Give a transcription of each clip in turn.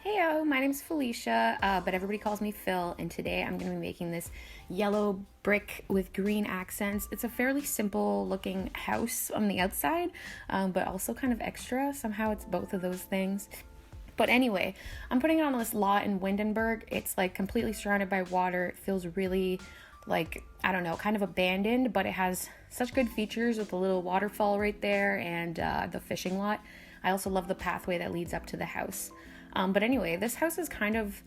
Heyo, my name's Felicia, but everybody calls me Phil, and today I'm going to be making this yellow brick with green accents. It's a fairly simple looking house on the outside, but also kind of extra. Somehow it's both of those things. But anyway, I'm putting it on this lot in Windenburg. It's like completely surrounded by water. It feels really like, I don't know, kind of abandoned, but it has such good features with the little waterfall right there and the fishing lot. I also love the pathway that leads up to the house. But anyway, this house is kind of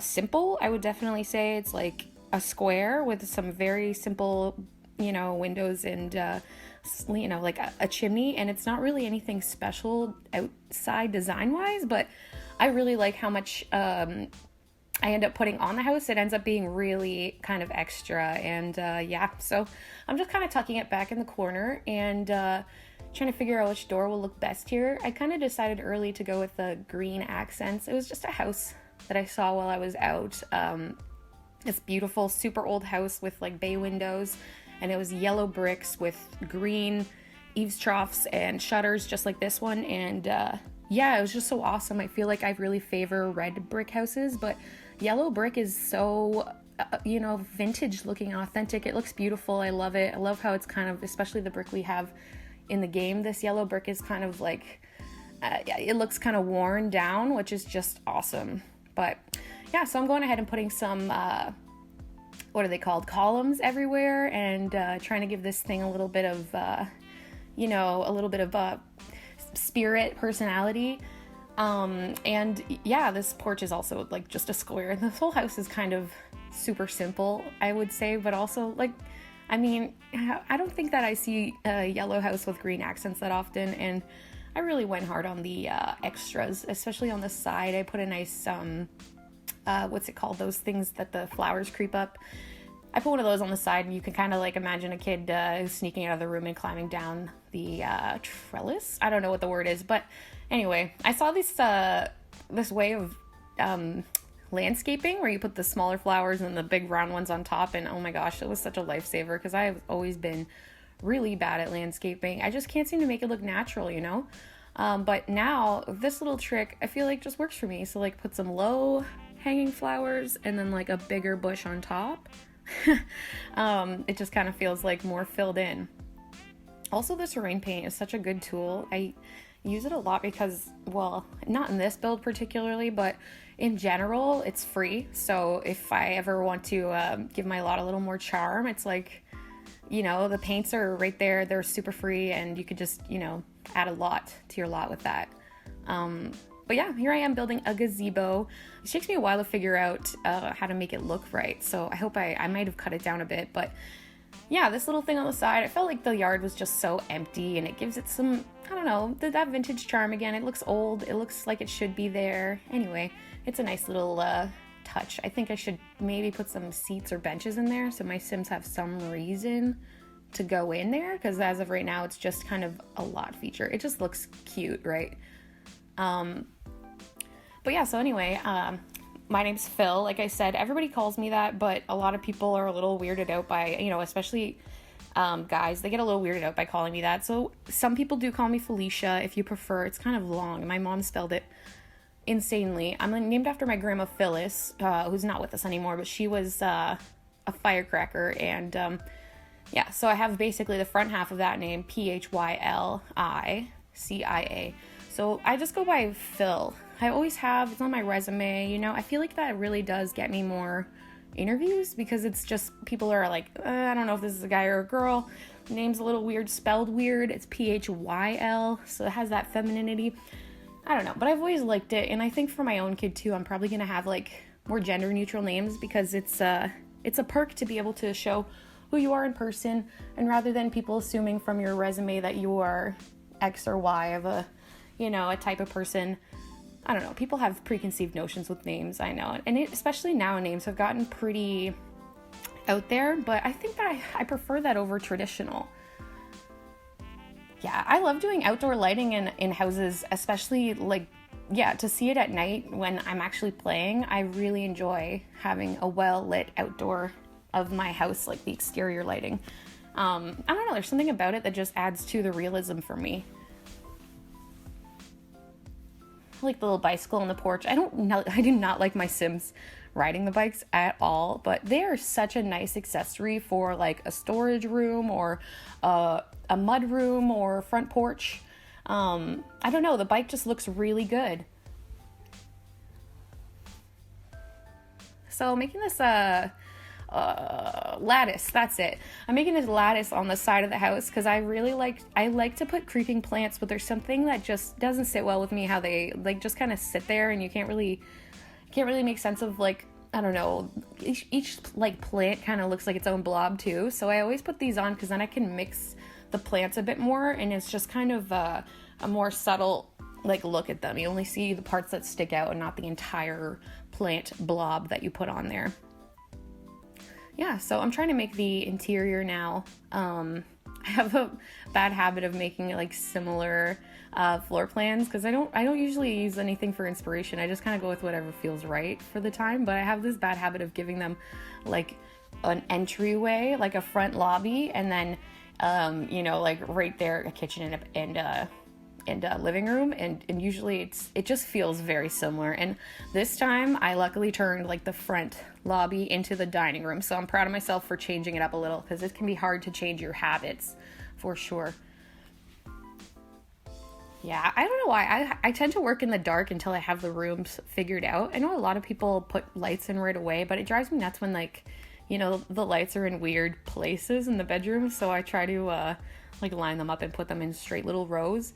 simple. I would definitely say it's like a square with some very simple, windows and, like a chimney. And it's not really anything special outside design-wise, but I really like how much I end up putting on the house. It ends up being really kind of extra. And so I'm just kind of tucking it back in the corner and trying to figure out which door will look best here. I kind of decided early to go with the green accents. It was just a house that I saw while I was out. This beautiful, super old house with like bay windows, and it was yellow bricks with green eaves troughs and shutters just like this one. And it was just so awesome. I feel like I really favor red brick houses, but yellow brick is so vintage looking, authentic. It looks beautiful. I love it. I love how it's kind of, especially the brick we have in the game, this yellow brick is kind of like it looks kind of worn down, which is just awesome. But yeah, so I'm going ahead and putting some what are they called, columns everywhere, and trying to give this thing a little bit of spirit, personality. This porch is also like just a square, and this whole house is kind of super simple, I would say, but also like, I mean, I don't think that I see a yellow house with green accents that often, and I really went hard on the extras, especially on the side. I put a nice, what's it called, those things that the flowers creep up. I put one of those on the side, and you can kind of like imagine a kid sneaking out of the room and climbing down the trellis. I don't know what the word is, but anyway, I saw this way of landscaping where you put the smaller flowers and the big round ones on top, and oh my gosh, it was such a lifesaver because I have always been really bad at landscaping. I just can't seem to make it look natural, but now this little trick I feel like just works for me. So like put some low hanging flowers and then like a bigger bush on top. It just kind of feels like more filled in. Also, the terrain paint is such a good tool. I use it a lot because, well, not in this build particularly, but in general, it's free. So if I ever want to give my lot a little more charm, it's like, the paints are right there. They're super free, and you could just, add a lot to your lot with that. But yeah, here I am building a gazebo. It takes me a while to figure out how to make it look right. So I hope I might have cut it down a bit, but yeah, this little thing on the side, I felt like the yard was just so empty, and it gives it some, I don't know, that vintage charm again. It looks old. It looks like it should be there. Anyway, it's a nice little touch. I think I should maybe put some seats or benches in there so my Sims have some reason to go in there, because as of right now, it's just kind of a lot feature. It just looks cute, right? But yeah, so anyway, my name's Phil. Like I said, everybody calls me that, but a lot of people are a little weirded out by, especially guys, they get a little weirded out by calling me that. So some people do call me Felicia if you prefer. It's kind of long. My mom spelled it insanely. I'm named after my grandma Phyllis, who's not with us anymore, but she was a firecracker. And so I have basically the front half of that name, Phyllicia. So I just go by Phil. I always have. It's on my resume. I feel like that really does get me more interviews, because it's just, people are like, I don't know if this is a guy or a girl. The name's a little weird, spelled weird. It's Phyl, so it has that femininity. I don't know, but I've always liked it, and I think for my own kid too, I'm probably gonna have like more gender neutral names, because it's a perk to be able to show who you are in person, and rather than people assuming from your resume that you are X or Y of a type of person. I don't know, people have preconceived notions with names, I know, and especially now, names have gotten pretty out there, but I think that I prefer that over traditional. Yeah, I love doing outdoor lighting in houses, especially to see it at night when I'm actually playing. I really enjoy having a well-lit outdoor of my house, like the exterior lighting. I don't know, there's something about it that just adds to the realism for me. like the little bicycle on the porch. I do not like my Sims riding the bikes at all, but they are such a nice accessory for like a storage room or a mud room or front porch. I don't know, the bike just looks really good. So making this lattice, that's it. I'm making this lattice on the side of the house because I like to put creeping plants, but there's something that just doesn't sit well with me, how they like just kind of sit there and you can't really make sense of, like, I don't know, each like plant kind of looks like its own blob too. So I always put these on because then I can mix the plants a bit more, and it's just kind of a more subtle like look at them. You only see the parts that stick out and not the entire plant blob that you put on there. Yeah, so I'm trying to make the interior now. I have a bad habit of making like similar floor plans because I don't usually use anything for inspiration. I just kind of go with whatever feels right for the time, but I have this bad habit of giving them like an entryway, like a front lobby, and then like right there a kitchen and a living room, and usually it just feels very similar. And this time I luckily turned like the front lobby into the dining room, so I'm proud of myself for changing it up a little because it can be hard to change your habits for sure. Yeah, I don't know why I tend to work in the dark until I have the rooms figured out. I know a lot of people put lights in right away, but it drives me nuts when like the lights are in weird places in the bedroom, so I try to like line them up and put them in straight little rows.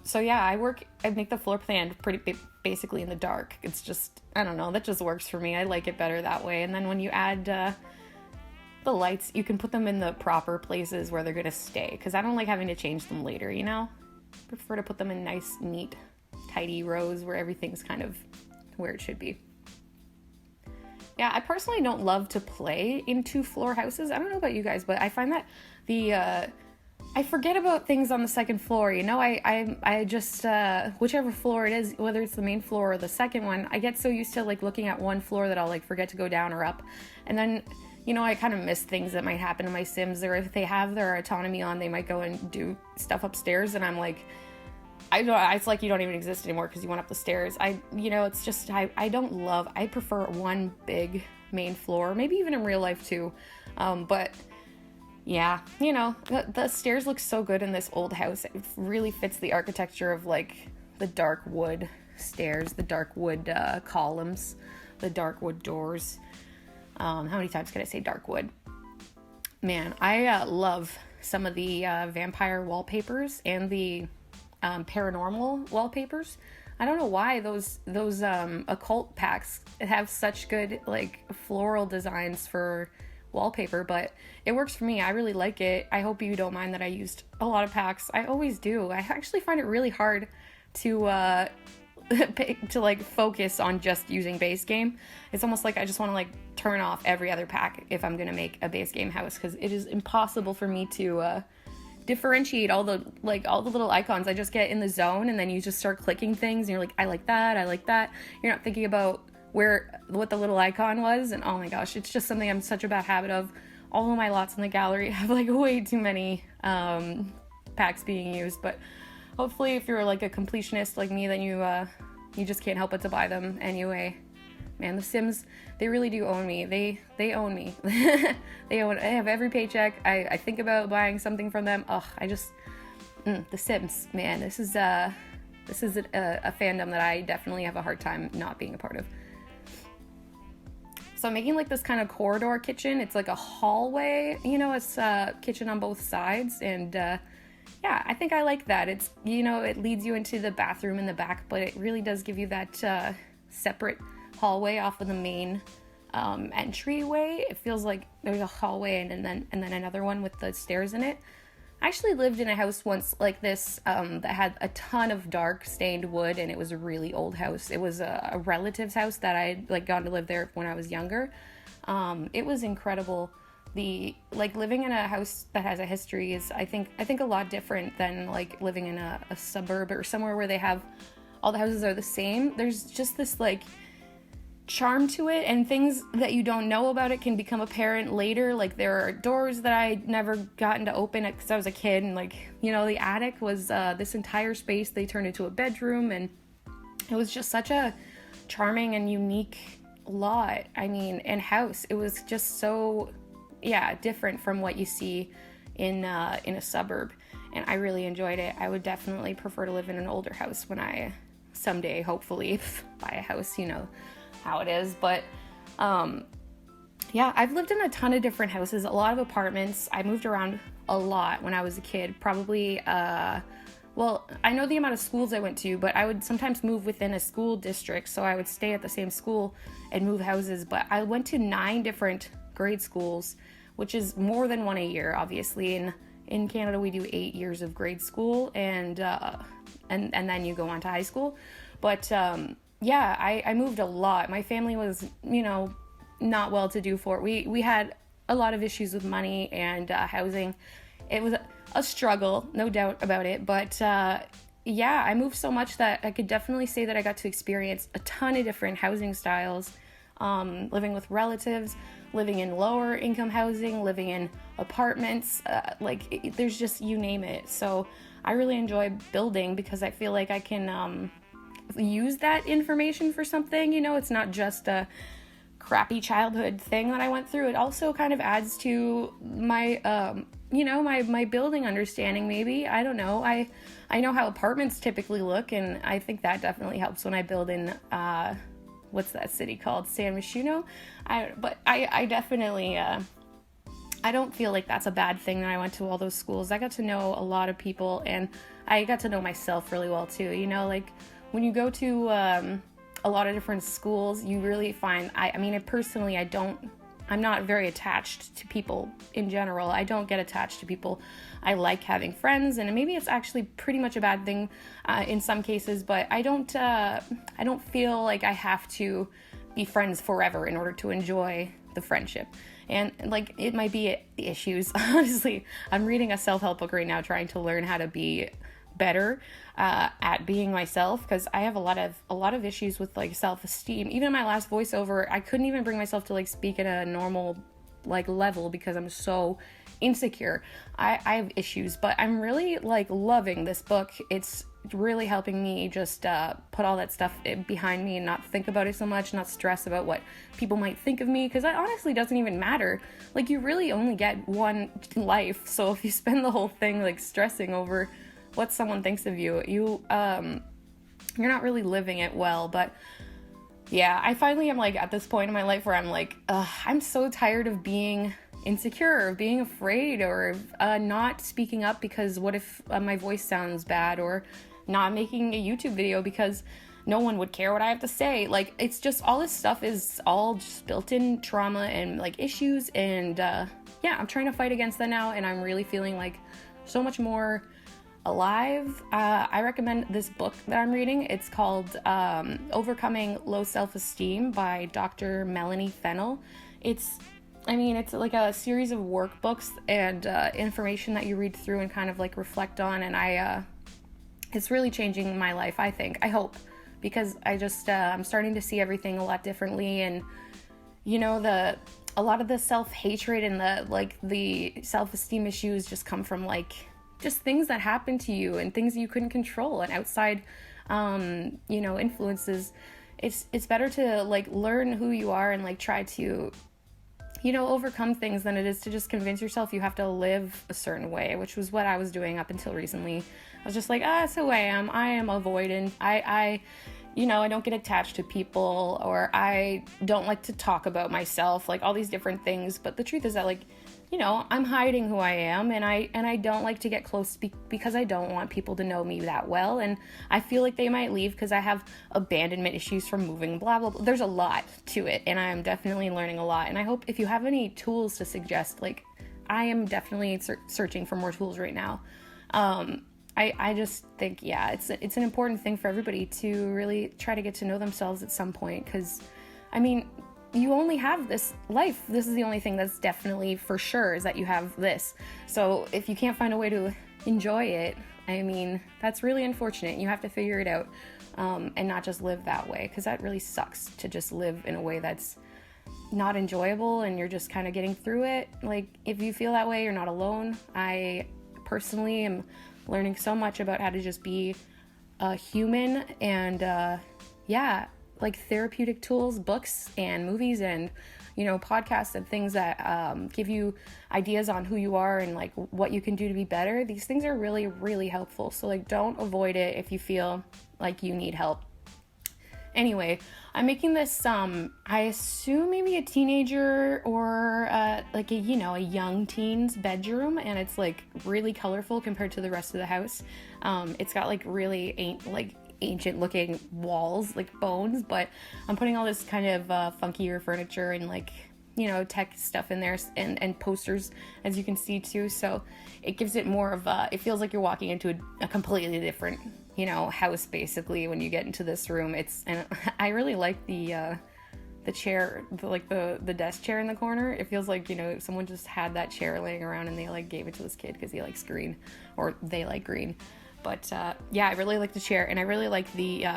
So yeah, I make the floor plan pretty basically in the dark. It's just, I don't know, that just works for me. I like it better that way. And then when you add the lights, you can put them in the proper places where they're going to stay, because I don't like having to change them later, prefer to put them in nice, neat, tidy rows where everything's kind of where it should be. Yeah, I personally don't love to play in 2-floor houses. I don't know about you guys, but I find that I forget about things on the second floor. I just, whichever floor it is, whether it's the main floor or the second one, I get so used to like looking at one floor that I'll like forget to go down or up. And then, I kind of miss things that might happen to my Sims, or if they have their autonomy on, they might go and do stuff upstairs. And I'm like, it's like you don't even exist anymore because you went up the stairs. It's just, I prefer one big main floor, maybe even in real life too. But yeah, the stairs look so good in this old house. It really fits the architecture of like the dark wood stairs, the dark wood columns, the dark wood doors. How many times can I say dark wood? Man, I love some of the vampire wallpapers and the paranormal wallpapers. I don't know why those occult packs have such good like floral designs for wallpaper, but it works for me. I really like it. I hope you don't mind that I used a lot of packs. I always do. I actually find it really hard to to like focus on just using base game. It's almost like I just want to like turn off every other pack if I'm gonna make a base game house, because it is impossible for me to differentiate all the little icons. I just get in the zone, and then you just start clicking things and you're like, I like that. You're not thinking about what the little icon was, and oh my gosh, it's just something I'm such a bad habit of. All of my lots in the gallery have like way too many packs being used, but hopefully if you're like a completionist like me, then you just can't help but to buy them anyway. Man, The Sims, they really do own me. They own me. I have every paycheck. I think about buying something from them. The Sims, man, this is a fandom that I definitely have a hard time not being a part of. So I'm making like this kind of corridor kitchen. It's like a hallway, it's a kitchen on both sides, and yeah, I think I like that. It's, it leads you into the bathroom in the back, but it really does give you that separate hallway off of the main entryway. It feels like there's a hallway and then another one with the stairs in it. I actually lived in a house once like this that had a ton of dark stained wood, and it was a really old house. It was a relative's house that I like gone to live there when I was younger. It was incredible. Living in a house that has a history is I think a lot different than like living in a suburb or somewhere where they have all the houses are the same. There's just this like charm to it, and things that you don't know about it can become apparent later. Like there are doors that I never gotten to open because I was a kid, and the attic was this entire space they turned into a bedroom, and it was just such a charming and unique lot. I mean, and house. It was just so, yeah, different from what you see in a suburb. And I really enjoyed it. I would definitely prefer to live in an older house when I someday, hopefully, buy a house. You know how it is. But yeah, I've lived in a ton of different houses, a lot of apartments. I moved around a lot when I was a kid. Probably, well, I know the amount of schools I went to, but I would sometimes move within a school district. So I would stay at the same school and move houses. But I went to 9 different grade schools, which is more than one a year, obviously. And in Canada, we do 8 years of grade school, and then you go on to high school. But yeah, I moved a lot. My family was, not well to do for it. We had a lot of issues with money and housing. It was a struggle, no doubt about it. But yeah, I moved so much that I could definitely say that I got to experience a ton of different housing styles, living with relatives, living in lower income housing, living in apartments, there's just, you name it. So I really enjoy building because I feel like I can use that information for something. It's not just a crappy childhood thing that I went through. It also kind of adds to my my building understanding, maybe. I don't know. I know how apartments typically look, and I think that definitely helps when I build in what's that city called? San Myshuno? I definitely I don't feel like that's a bad thing that I went to all those schools. I got to know a lot of people, and I got to know myself really well too. When you go to a lot of different schools, you really find, I'm not very attached to people in general. I don't get attached to people. I like having friends, and maybe it's actually pretty much a bad thing in some cases, but I don't feel like I have to be friends forever in order to enjoy the friendship. And it might be issues. Honestly, I'm reading a self-help book right now, trying to learn how to be better at being myself, because I have a lot of issues with self-esteem. Even in my last voiceover, I couldn't even bring myself to speak at a normal level because I'm so insecure. I have issues, but I'm really loving this book. It's really helping me just put all that stuff behind me and not think about it so much, not stress about what people might think of me, because that honestly doesn't even matter. You really only get one life, so if you spend the whole thing stressing over what someone thinks of you, you're not really living it well. But yeah, I finally am at this point in my life where I'm I'm so tired of being insecure, or being afraid, or not speaking up because what if my voice sounds bad, or not making a YouTube video because no one would care what I have to say. It's just, all this stuff is all just built-in trauma and issues, and yeah, I'm trying to fight against that now, and I'm really feeling so much more alive. I recommend this book that I'm reading. It's called Overcoming Low Self-Esteem by Dr. Melanie Fennell. It's a series of workbooks and information that you read through and kind of reflect on, and it's really changing my life, I think. I hope, because I just I'm starting to see everything a lot differently, and a lot of the self-hatred and the self-esteem issues just come from just things that happen to you and things you couldn't control, and outside influences. It's better to learn who you are and try to overcome things than it is to just convince yourself you have to live a certain way, which was what I was doing up until recently. I was just that's who I am. I am avoidant. I don't get attached to people, or I don't like to talk about myself, all these different things. But the truth is that I'm hiding who I am, and I don't like to get close because I don't want people to know me that well, and I feel like they might leave because I have abandonment issues from moving, blah, blah, blah. There's a lot to it, and I'm definitely learning a lot, and I hope if you have any tools to suggest, I am definitely searching for more tools right now. I just think, yeah, it's an important thing for everybody to really try to get to know themselves at some point, because, you only have this life. This is the only thing that's definitely for sure, is that you have this. So if you can't find a way to enjoy it, that's really unfortunate. You have to figure it out, and not just live that way, because that really sucks to just live in a way that's not enjoyable and you're just kind of getting through it. If you feel that way, you're not alone. I personally am learning so much about how to just be a human and yeah, like therapeutic tools, books and movies and, podcasts and things that give you ideas on who you are and like what you can do to be better. These things are really, really helpful. So like, don't avoid it if you feel like you need help. Anyway, I'm making this, I assume maybe a teenager or like a young teen's bedroom, and it's like really colorful compared to the rest of the house. It's got like really ancient looking walls, like bones, but I'm putting all this kind of funkier furniture and like, tech stuff in there and posters, as you can see too. So it gives it more of it feels like you're walking into a completely different, house basically when you get into this room. And I really like the chair, the desk chair in the corner. It feels like, someone just had that chair laying around and they like gave it to this kid because he likes green, or they like green. But yeah, I really like the chair, and I really like the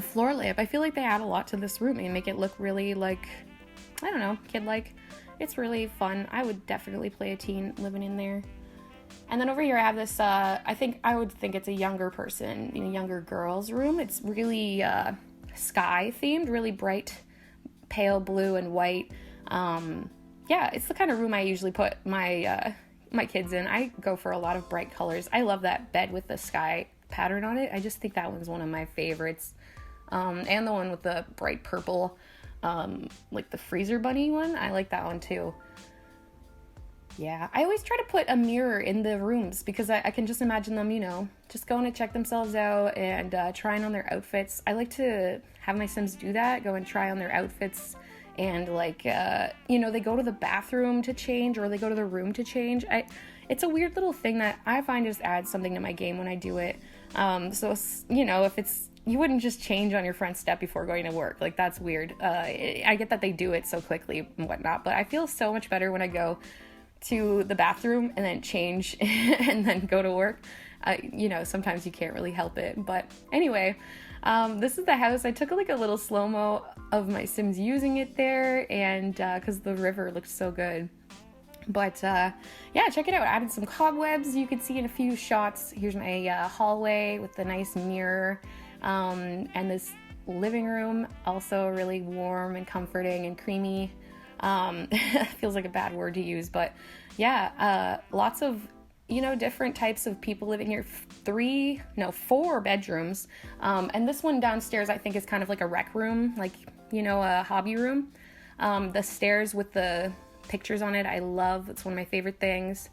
floor lamp. I feel like they add a lot to this room and make it look really like, I don't know, kid-like. It's really fun. I would definitely play a teen living in there. And then over here I have this, I would think it's a younger person, younger girl's room. It's really sky themed, really bright, pale blue and white. Yeah, it's the kind of room I usually put my kids in. I go for a lot of bright colors. I love that bed with the sky pattern on it. I just think that one's one of my favorites. And the one with the bright purple, like the freezer bunny one. I like that one too. Yeah, I always try to put a mirror in the rooms because I can just imagine them, just going to check themselves out and trying on their outfits. I like to have my Sims do that, go and try on their outfits. And like, they go to the bathroom to change, or they go to the room to change. It's a weird little thing that I find just adds something to my game when I do it. So, if you wouldn't just change on your front step before going to work. Like, that's weird. I get that they do it so quickly and whatnot, but I feel so much better when I go to the bathroom and then change and then go to work. Sometimes you can't really help it. But anyway, this is the house. I took like a little slow-mo of my Sims using it there, and because the river looks so good. But yeah, check it out. I added some cobwebs. You can see in a few shots. Here's my hallway with the nice mirror, and this living room, also really warm and comforting and creamy. Feels like a bad word to use, but yeah, lots of different types of people living here. 4 bedrooms. And this one downstairs, I think, is kind of like a rec room, like, a hobby room. The stairs with the pictures on it, I love. It's one of my favorite things.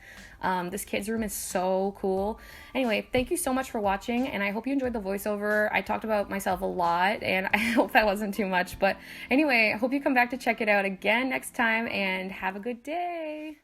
This kids' room is so cool. Anyway, thank you so much for watching, and I hope you enjoyed the voiceover. I talked about myself a lot, and I hope that wasn't too much. But anyway, I hope you come back to check it out again next time, and have a good day.